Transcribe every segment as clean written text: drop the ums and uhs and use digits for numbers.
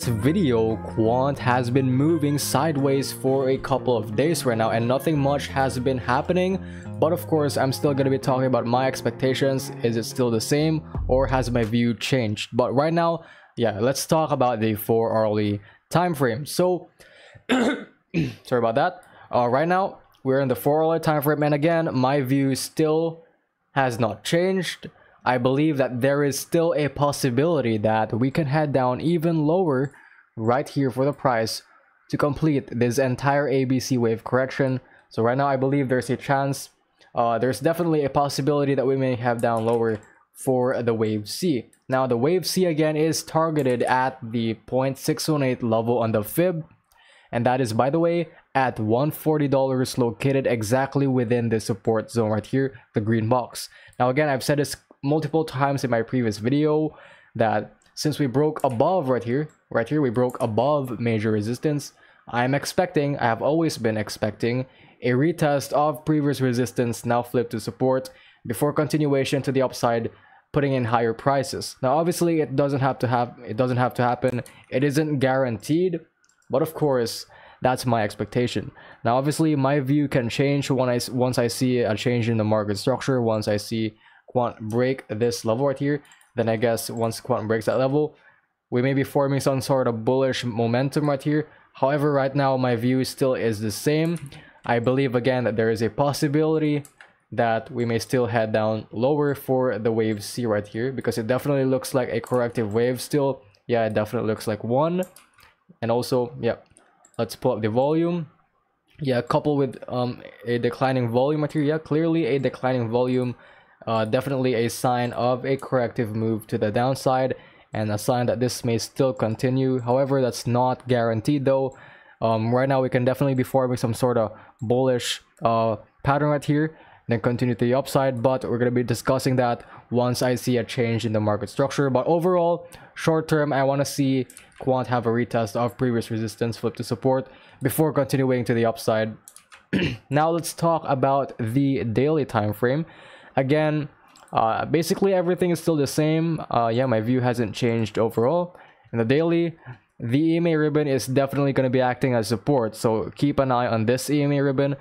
video, Quant has been moving sideways for a couple of days right now and nothing much has been happening. But of course, I'm still going to be talking about my expectations. Is it still the same or has my view changed? But right now, yeah, let's talk about the 4-hourly time frame. So, sorry about that. Right now, we're in the 4-hourly time frame, and again, my view still has not changed. I believe that there is still a possibility that we can head down even lower right here for the price to complete this entire ABC wave correction. So right now I believe there's a chance, there's definitely a possibility that we may have down lower for the wave C. Now the wave C again is targeted at the 0.618 level on the fib, and that is, by the way, at $140 located exactly within the support zone right here, the green box. Now again, I've said this multiple times in my previous video that since we broke above right here, we broke above major resistance, I have always been expecting a retest of previous resistance, now flip to support, before continuation to the upside, putting in higher prices. Now obviously it doesn't have to happen, it isn't guaranteed, but of course that's my expectation. Now obviously my view can change once I see a change in the market structure, once I see Quant break this level right here. Then I guess once Quant breaks that level, we may be forming some sort of bullish momentum right here. However, right now my view still is the same. I believe again that there is a possibility that we may still head down lower for the wave C right here, because it definitely looks like a corrective wave still. Yeah, it definitely looks like one. And also, yeah, let's pull up the volume. Yeah, coupled with a declining volume right here. Yeah, clearly a declining volume. Definitely a sign of a corrective move to the downside and a sign that this may still continue. However, that's not guaranteed though. Right now we can definitely be forming some sort of bullish pattern right here, then continue to the upside, but we're going to be discussing that once I see a change in the market structure. But overall, short term, I want to see Quant have a retest of previous resistance, flip to support before continuing to the upside. Now let's talk about the daily time frame. Again, basically everything is still the same. Yeah, my view hasn't changed overall. In the daily, the EMA ribbon is definitely going to be acting as support, so keep an eye on this EMA ribbon.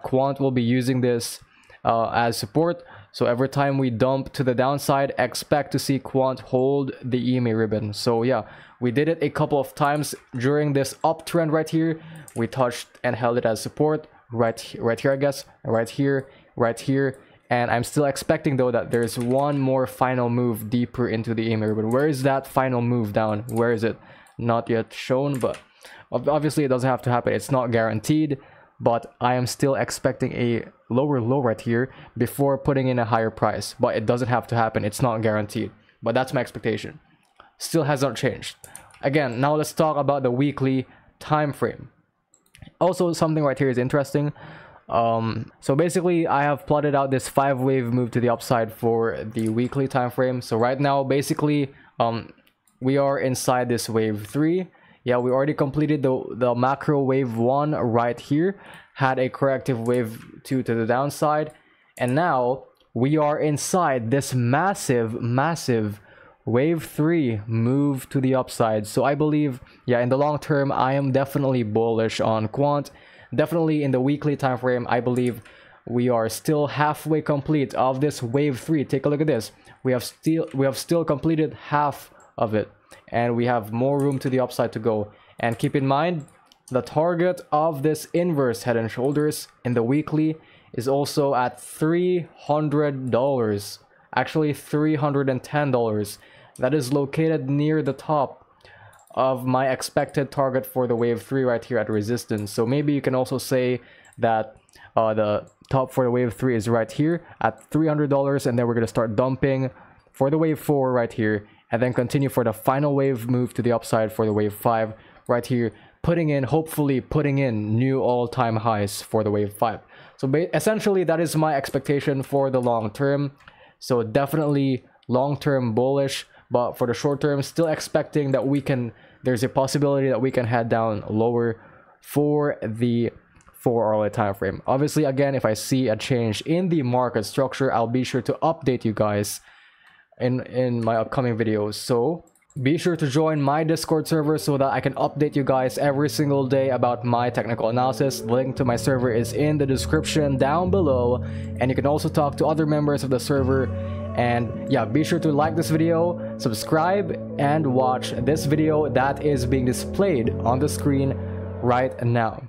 Quant will be using this as support, so every time we dump to the downside, expect to see Quant hold the EMA ribbon. So yeah, we did it a couple of times during this uptrend right here. We touched and held it as support right here, I guess, right here, and I'm still expecting though that there's one more final move deeper into the EMA ribbon. Where is that final move down? Where is it? Not yet shown, but obviously it doesn't have to happen. It's not guaranteed, but I am still expecting a lower low right here before putting in a higher price. But it doesn't have to happen. It's not guaranteed, but that's my expectation. Still has not changed. Again, now let's talk about the weekly time frame. Also, something right here is interesting. So basically I have plotted out this 5-wave move to the upside for the weekly time frame. So right now basically we are inside this wave 3. Yeah, we already completed the macro wave 1 right here, had a corrective wave 2 to the downside, and now we are inside this massive wave 3 move to the upside. So I believe, yeah, in the long term I am definitely bullish on Quant. Definitely in the weekly time frame, I believe we are still halfway complete of this wave 3. Take a look at this. We have still completed half of it, and we have more room to the upside to go. And keep in mind, the target of this inverse head and shoulders in the weekly is also at $300, actually $310. That is located near the top of my expected target for the wave 3 right here at resistance. So maybe you can also say that the top for the wave 3 is right here at $300, and then we're going to start dumping for the wave 4 right here, and then continue for the final wave move to the upside for the wave 5 right here, hopefully putting in new all-time highs for the wave 5. So essentially that is my expectation for the long term. So definitely long-term bullish, but for the short term, still expecting that there's a possibility that we can head down lower for the 4-hourly time frame. Obviously, again, if I see a change in the market structure, I'll be sure to update you guys in my upcoming videos. So Be sure to join my Discord server so that I can update you guys every single day about my technical analysis. The link to my server is in the description down below, and you can also talk to other members of the server. And yeah, be sure to like this video, subscribe, and watch this video that is being displayed on the screen right now.